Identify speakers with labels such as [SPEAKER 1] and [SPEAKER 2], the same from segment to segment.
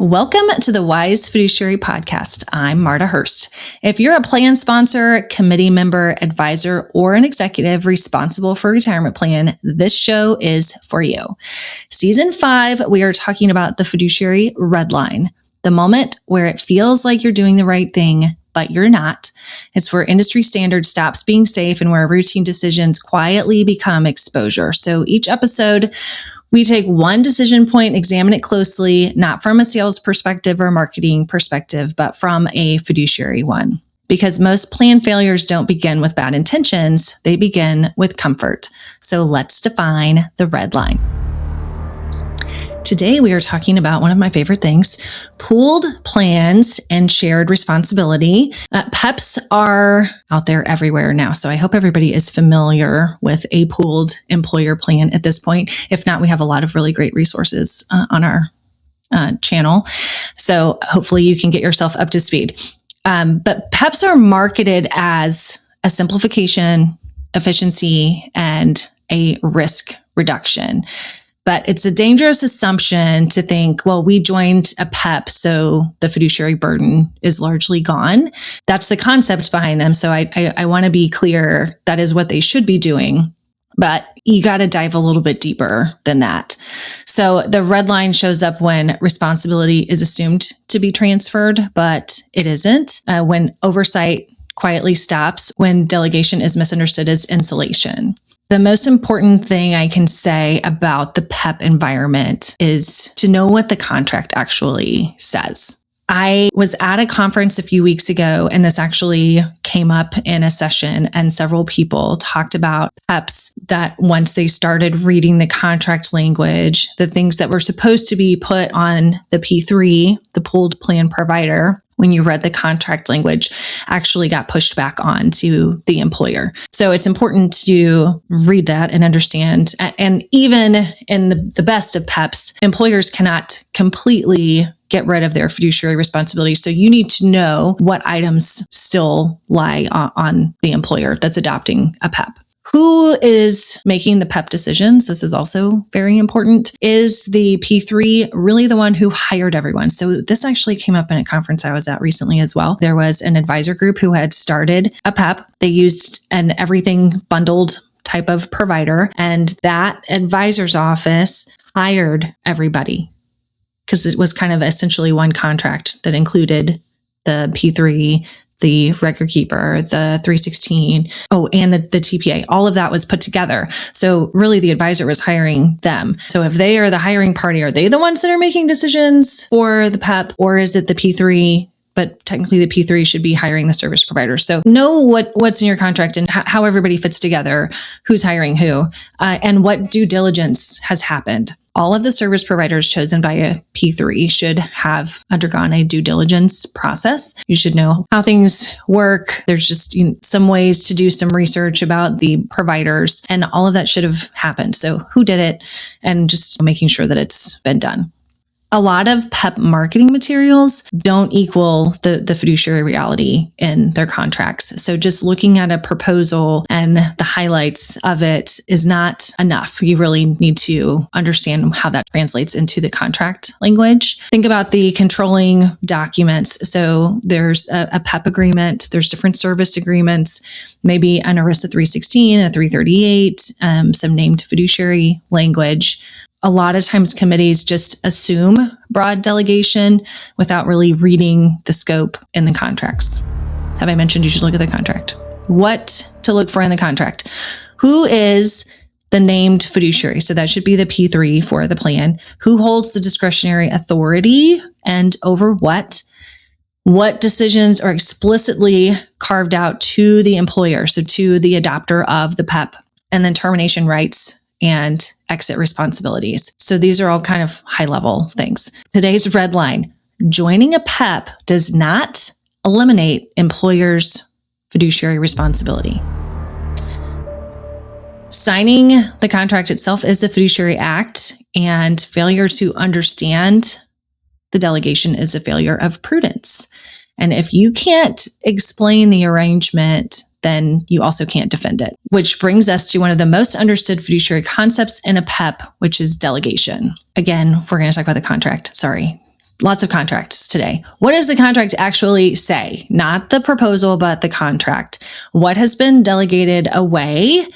[SPEAKER 1] Welcome to the Wise Fiduciary Podcast. I'm Marta Hurst. If you're a plan sponsor, committee member, advisor, or an executive responsible for a retirement plan, this show is for you. Season 5, we are talking about the fiduciary red line, the moment where it feels like you're doing the right thing, but you're not. It's where industry standard stops being safe and where routine decisions quietly become exposure. So each episode, we take one decision point, examine it closely, not from a sales perspective or marketing perspective, but from a fiduciary one. Because most plan failures don't begin with bad intentions, they begin with comfort. So let's define the red line. Today, we are talking about one of my favorite things, pooled plans and shared responsibility. PEPs are out there everywhere now, so I hope everybody is familiar with a pooled employer plan at this point. If not, we have a lot of really great resources on our channel, so hopefully you can get yourself up to speed. But PEPs are marketed as a simplification, efficiency, and a risk reduction. But it's a dangerous assumption to think, well, we joined a PEP, so the fiduciary burden is largely gone. That's the concept behind them. So I want to be clear, that is what they should be doing. But you got to dive a little bit deeper than that. So the red line shows up when responsibility is assumed to be transferred, but it isn't. When oversight quietly stops, when delegation is misunderstood as insulation. The most important thing I can say about the PEP environment is to know what the contract actually says. I was at a conference a few weeks ago, and this actually came up in a session, and several people talked about PEPs that once they started reading the contract language, the things that were supposed to be put on the P3, the pooled plan provider, when you read the contract language, actually got pushed back on to the employer. So it's important to read that and understand. And even in the best of PEPs, employers cannot completely get rid of their fiduciary responsibility. So you need to know what items still lie on the employer that's adopting a PEP. Who is making the PEP decisions? This is also very important. Is the P3 really the one who hired everyone? So this actually came up in a conference I was at recently as well. There was an advisor group who had started a PEP. They used an everything bundled type of provider, and that advisor's office hired everybody because it was kind of essentially one contract that included the P3, the record keeper, the 316, and the TPA. All of that was put together. So really the advisor was hiring them. So if they are the hiring party, are they the ones that are making decisions for the PEP, or is it the P3? But technically the P3 should be hiring the service provider. So know what's in your contract and how everybody fits together, who's hiring who, and what due diligence has happened. All of the service providers chosen by a P3 should have undergone a due diligence process. You should know how things work. There's just some ways to do some research about the providers, and all of that should have happened. So who did it, and just making sure that it's been done. A lot of PEP marketing materials don't equal the fiduciary reality in their contracts. So just looking at a proposal and the highlights of it is not enough. You really need to understand how that translates into the contract language. Think about the controlling documents. So there's a PEP agreement, there's different service agreements, maybe an ERISA 316, a 338, some named fiduciary language. A lot of times committees just assume broad delegation without really reading the scope in the contracts. Have I mentioned you should look at the contract? What to look for in the contract? Who is the named fiduciary? So that should be the P3 for the plan. Who holds the discretionary authority and over what? What decisions are explicitly carved out to the employer, so to the adopter of the PEP, and then termination rights and exit responsibilities. So these are all kind of high level things. Today's red line: joining a PEP does not eliminate employers' fiduciary responsibility. Signing the contract itself is a fiduciary act, and failure to understand the delegation is a failure of prudence. And if you can't explain the arrangement, then you also can't defend it. Which brings us to one of the most understood fiduciary concepts in a PEP, which is delegation. Again, we're going to talk about the contract. Sorry, lots of contracts today. What does the contract actually say? Not the proposal, but the contract. What has been delegated away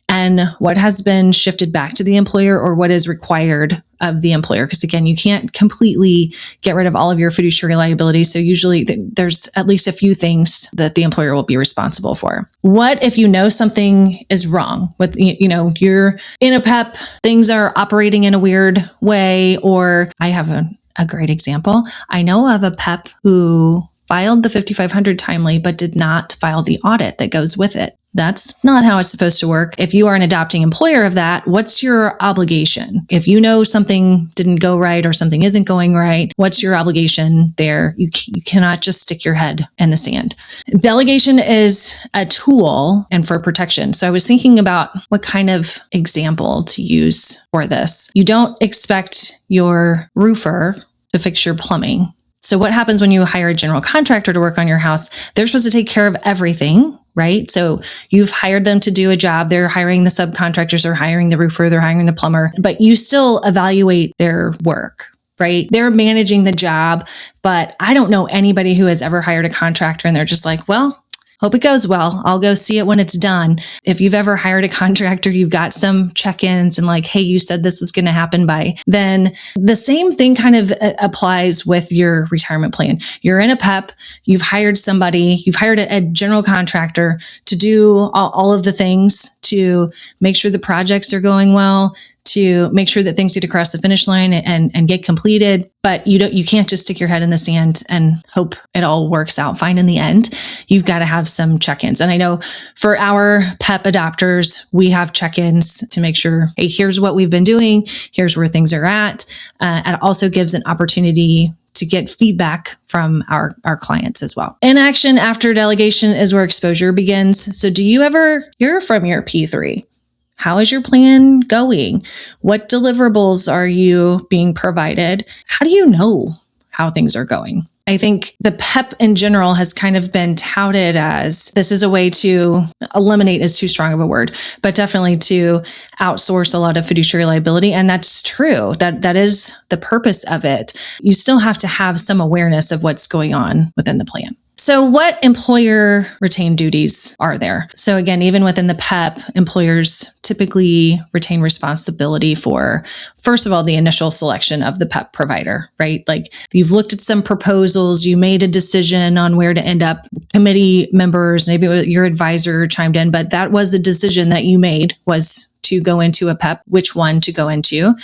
[SPEAKER 1] and what has been shifted back to the employer, or what is required of the employer? Because again, you can't completely get rid of all of your fiduciary liability. So usually there's at least a few things that the employer will be responsible for. What if you know something is wrong with, you're in a PEP, things are operating in a weird way, or I have a great example. I know of a PEP who filed the 5500 timely, but did not file the audit that goes with it. That's not how it's supposed to work. If you are an adopting employer of that, what's your obligation? If you know something didn't go right or something isn't going right, what's your obligation there? You cannot just stick your head in the sand. Delegation is a tool and for protection. So I was thinking about what kind of example to use for this. You don't expect your roofer to fix your plumbing. So what happens when you hire a general contractor to work on your house? They're supposed to take care of everything, right? So you've hired them to do a job. They're hiring the subcontractors, they're hiring the roofer, they're hiring the plumber, but you still evaluate their work, right? They're managing the job, but I don't know anybody who has ever hired a contractor and they're just like, well, hope it goes well. I'll go see it when it's done. If you've ever hired a contractor, you've got some check-ins and like, hey, you said this was going to happen by, then the same thing kind of applies with your retirement plan. You're in a PEP, you've hired somebody, you've hired a general contractor to do all of the things to make sure the projects are going well, to make sure that things get across the finish line and get completed. But you can't just stick your head in the sand and hope it all works out fine in the end. You've got to have some check-ins. And I know for our PEP adopters, we have check-ins to make sure, hey, here's what we've been doing. Here's where things are at. It also gives an opportunity to get feedback from our clients as well. Inaction after delegation is where exposure begins. So do you ever hear from your P3? How is your plan going? What deliverables are you being provided? How do you know how things are going? I think the PEP in general has kind of been touted as this is a way to eliminate is too strong of a word, but definitely to outsource a lot of fiduciary liability. And that's true. That is the purpose of it. You still have to have some awareness of what's going on within the plan. So what employer retained duties are there? So again, even within the PEP, employers typically retain responsibility for, first of all, the initial selection of the PEP provider, right? Like you've looked at some proposals, you made a decision on where to end up. Committee members, maybe your advisor chimed in, but that was a decision that you made, was to go into a PEP, which one to go into.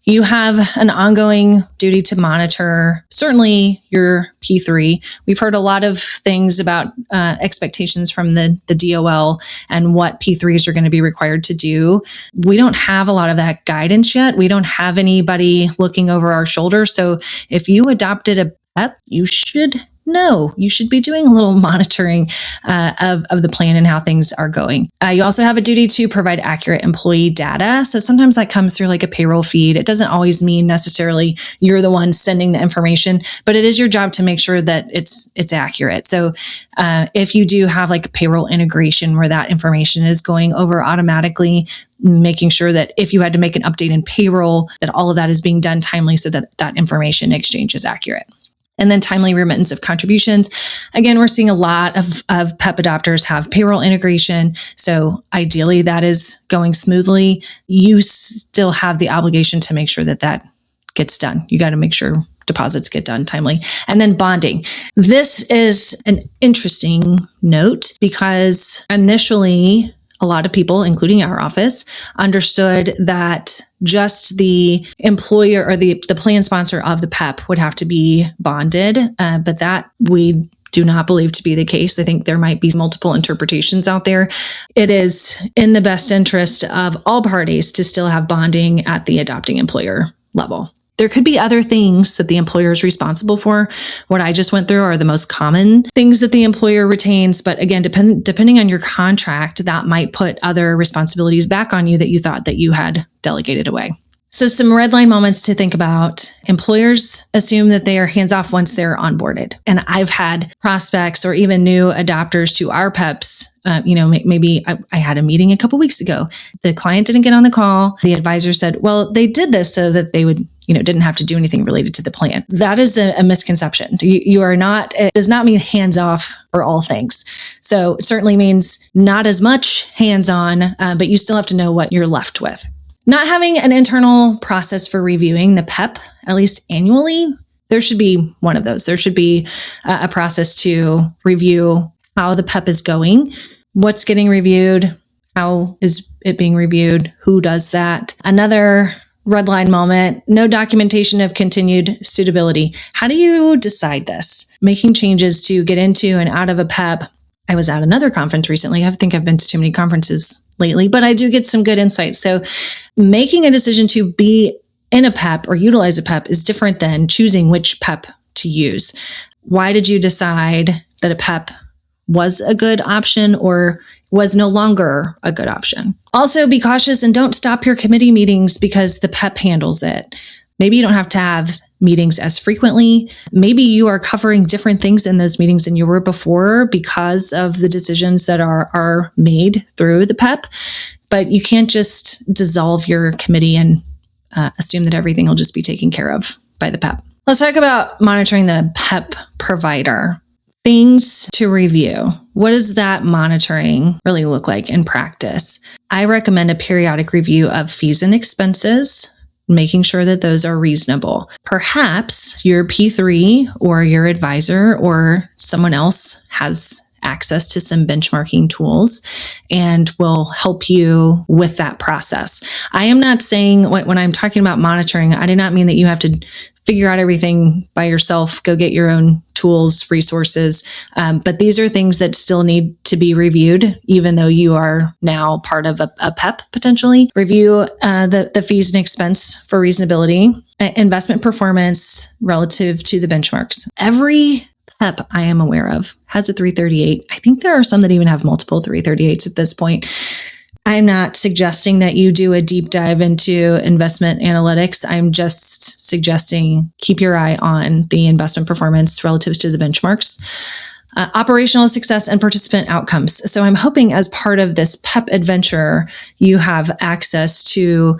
[SPEAKER 1] You have an ongoing duty to monitor, certainly your P3. We've heard a lot of things about expectations from the DOL and what P3s are going to be required to do. We don't have a lot of that guidance yet. We don't have anybody looking over our shoulder. So if you adopted a PEP, you should know. You should be doing a little monitoring of the plan and how things are going. You also have a duty to provide accurate employee data. So sometimes that comes through like a payroll feed. It doesn't always mean necessarily you're the one sending the information, but it is your job to make sure that it's accurate. So if you do have like a payroll integration where that information is going over automatically, making sure that if you had to make an update in payroll, that all of that is being done timely so that that information exchange is accurate. And then timely remittance of contributions. Again, we're seeing a lot of PEP adopters have payroll integration. So ideally that is going smoothly. You still have the obligation to make sure that that gets done. You got to make sure deposits get done timely. And then bonding. This is an interesting note because initially a lot of people, including our office, understood that just the employer or the plan sponsor of the PEP would have to be bonded, but that we do not believe to be the case. I think there might be multiple interpretations out there. It is in the best interest of all parties to still have bonding at the adopting employer level. There could be other things that the employer is responsible for. What I just went through are the most common things that the employer retains. But again, depending on your contract, that might put other responsibilities back on you that you thought that you had delegated away. So some red line moments to think about. Employers assume that they are hands off once they're onboarded. And I've had prospects or even new adopters to our PEPs Maybe I had a meeting a couple weeks ago. The client didn't get on the call. The advisor said, well, they did this so that they would, didn't have to do anything related to the plan. That is a misconception. You are not, it does not mean hands off for all things. So it certainly means not as much hands on, but you still have to know what you're left with. Not having an internal process for reviewing the PEP, at least annually, there should be one of those. There should be a process to review how the PEP is going, what's getting reviewed, how is it being reviewed, who does that. Another red line moment, no documentation of continued suitability. How do you decide this? Making changes to get into and out of a PEP. I was at another conference recently. I think I've been to too many conferences lately, but I do get some good insights. So making a decision to be in a PEP or utilize a PEP is different than choosing which PEP to use. Why did you decide that a PEP was a good option or was no longer a good option? Also, be cautious and don't stop your committee meetings because the PEP handles it. Maybe you don't have to have meetings as frequently. Maybe you are covering different things in those meetings than you were before because of the decisions that are made through the PEP. But you can't just dissolve your committee and assume that everything will just be taken care of by the PEP. Let's talk about monitoring the PEP provider. Things to review. What does that monitoring really look like in practice? I recommend a periodic review of fees and expenses, making sure that those are reasonable. Perhaps your P3 or your advisor or someone else has access to some benchmarking tools and will help you with that process. I am not saying when I'm talking about monitoring, I do not mean that you have to figure out everything by yourself, go get your own tools, resources. But these are things that still need to be reviewed, even though you are now part of a PEP potentially. Review the fees and expense for reasonability, investment performance relative to the benchmarks. Every PEP I am aware of has a 338. I think there are some that even have multiple 338s at this point. I'm not suggesting that you do a deep dive into investment analytics. I'm just suggesting keep your eye on the investment performance relative to the benchmarks. Operational success and participant outcomes. So I'm hoping as part of this PEP adventure, you have access to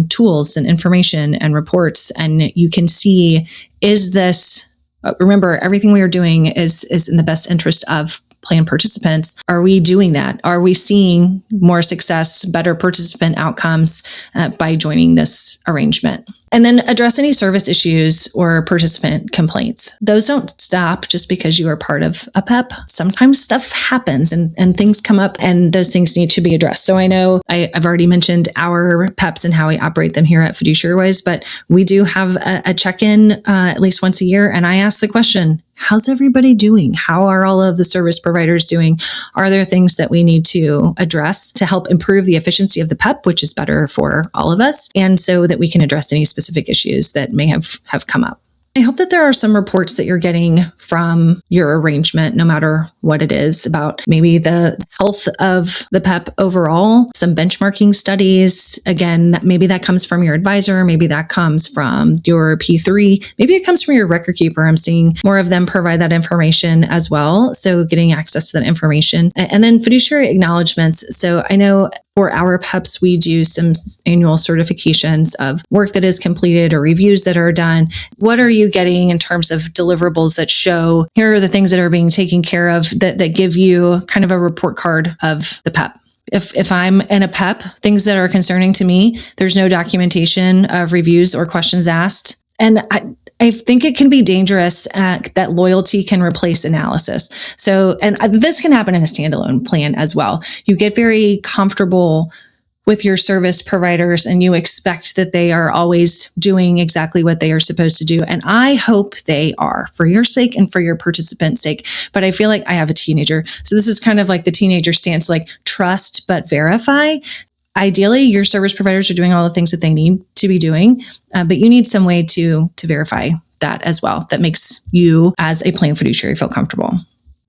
[SPEAKER 1] tools and information and reports, and you can see, is this, remember, everything we are doing is in the best interest of plan participants. Are we doing that? Are we seeing more success, better participant outcomes by joining this arrangement? And then address any service issues or participant complaints. Those don't stop just because you are part of a PEP. Sometimes stuff happens and things come up and those things need to be addressed. So I know I've already mentioned our PEPs and how we operate them here at Fiduciary Wise, but we do have a check-in at least once a year. And I ask the question, how's everybody doing? How are all of the service providers doing? Are there things that we need to address to help improve the efficiency of the PEP, which is better for all of us, and so that we can address any specific issues that may have come up? I hope that there are some reports that you're getting from your arrangement, no matter what it is, about maybe the health of the PEP overall, some benchmarking studies. Again, maybe that comes from your advisor. Maybe that comes from your P3. Maybe it comes from your record keeper. I'm seeing more of them provide that information as well. So getting access to that information. And then fiduciary acknowledgements. So I know for our PEPs, we do some annual certifications of work that is completed or reviews that are done. What are you getting in terms of deliverables that show here are the things that are being taken care of that give you kind of a report card of the PEP? If I'm in a PEP, things that are concerning to me, there's no documentation of reviews or questions asked. And I think it can be dangerous that loyalty can replace analysis. So, and this can happen in a standalone plan as well. You get very comfortable with your service providers and you expect that they are always doing exactly what they are supposed to do. And I hope they are, for your sake and for your participant's sake. But I feel like I have a teenager. So this is kind of like the teenager stance, like trust but verify. Ideally, your service providers are doing all the things that they need to be doing, but you need some way to verify that as well. That makes you as a plan fiduciary feel comfortable.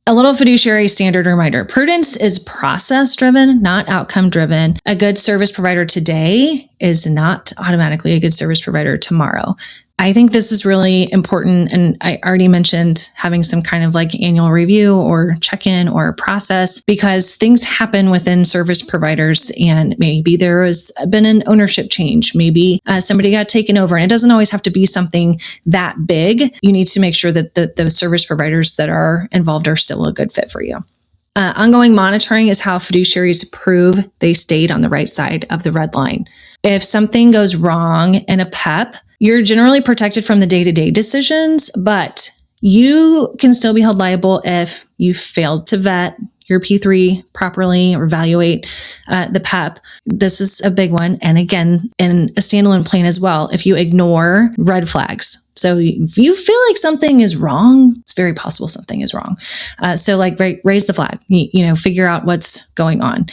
[SPEAKER 1] A little fiduciary standard reminder. Prudence is process driven, not outcome driven. A good service provider today is not automatically a good service provider tomorrow. I think this is really important. And I already mentioned having some kind of like annual review or check-in or process, because things happen within service providers, and maybe there has been an ownership change. Maybe somebody got taken over, and it doesn't always have to be something that big. You need to make sure that the service providers that are involved are still a good fit for you. Ongoing monitoring is how fiduciaries prove they stayed on the right side of the red line. If something goes wrong in a PEP, you're generally protected from the day-to-day decisions, but you can still be held liable if you failed to vet your P3 properly or evaluate the PEP. This is a big one. And again, in a standalone plan as well, if you ignore red flags. So if you feel like something is wrong, it's very possible something is wrong. So like raise the flag, figure out what's going on.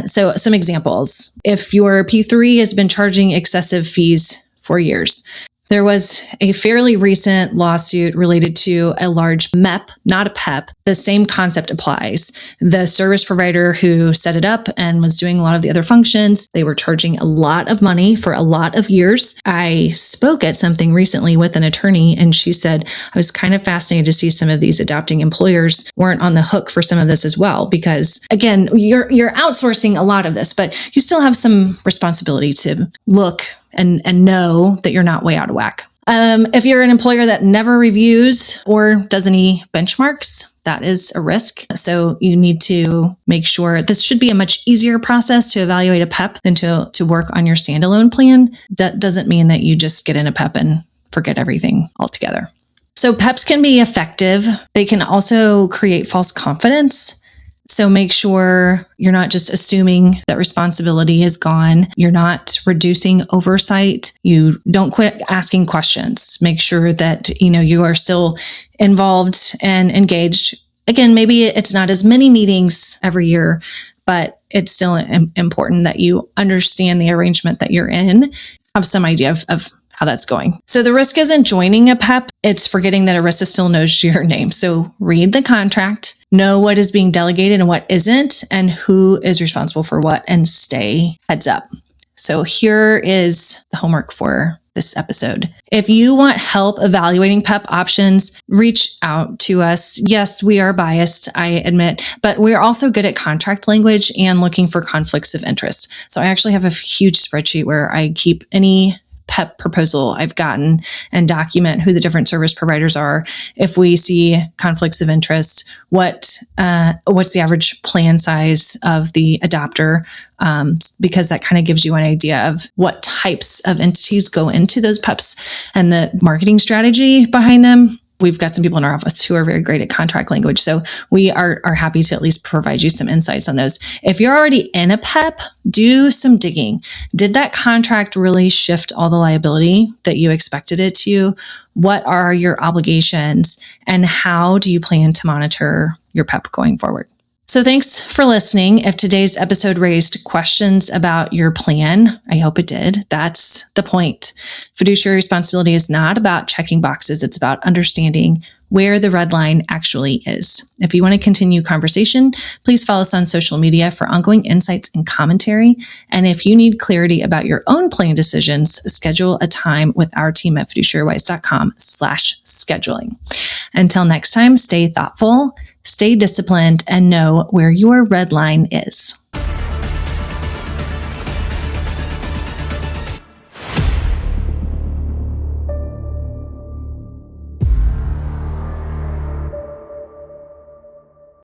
[SPEAKER 1] So some examples. If your P3 has been charging excessive fees for years. There was a fairly recent lawsuit related to a large MEP, not a PEP. The same concept applies. The service provider who set it up and was doing a lot of the other functions, they were charging a lot of money for a lot of years. I spoke at something recently with an attorney, and she said, I was kind of fascinated to see some of these adopting employers weren't on the hook for some of this as well, because again, you're outsourcing a lot of this, but you still have some responsibility to look and know that you're not way out of whack. If you're an employer that never reviews or does any benchmarks, that is a risk. So you need to make sure this should be a much easier process to evaluate a PEP than to work on your standalone plan. That doesn't mean that you just get in a PEP and forget everything altogether. So PEPs can be effective. They can also create false confidence. So make sure you're not just assuming that responsibility is gone. You're not reducing oversight. You don't quit asking questions. Make sure that, you are still involved and engaged. Again, maybe it's not as many meetings every year, but it's still important that you understand the arrangement that you're in, have some idea of how that's going. So the risk isn't joining a PEP. It's forgetting that ERISA still knows your name. So read the contract. Know what is being delegated and what isn't, and who is responsible for what, and stay heads up. So here is the homework for this episode. If you want help evaluating PEP options, reach out to us. Yes, we are biased, I admit, but we're also good at contract language and looking for conflicts of interest. So I actually have a huge spreadsheet where I keep any PEP proposal I've gotten and document who the different service providers are. If we see conflicts of interest, what's the average plan size of the adopter? Because that kind of gives you an idea of what types of entities go into those PEPs and the marketing strategy behind them. We've got some people in our office who are very great at contract language. So we are happy to at least provide you some insights on those. If you're already in a PEP, do some digging. Did that contract really shift all the liability that you expected it to? What are your obligations? And how do you plan to monitor your PEP going forward? So thanks for listening. If today's episode raised questions about your plan, I hope it did. That's the point. Fiduciary responsibility is not about checking boxes. It's about understanding where the red line actually is. If you want to continue conversation, please follow us on social media for ongoing insights and commentary. And if you need clarity about your own plan decisions, schedule a time with our team at fiduciarywise.com/scheduling. Until next time, stay thoughtful, stay disciplined, and know where your red line is.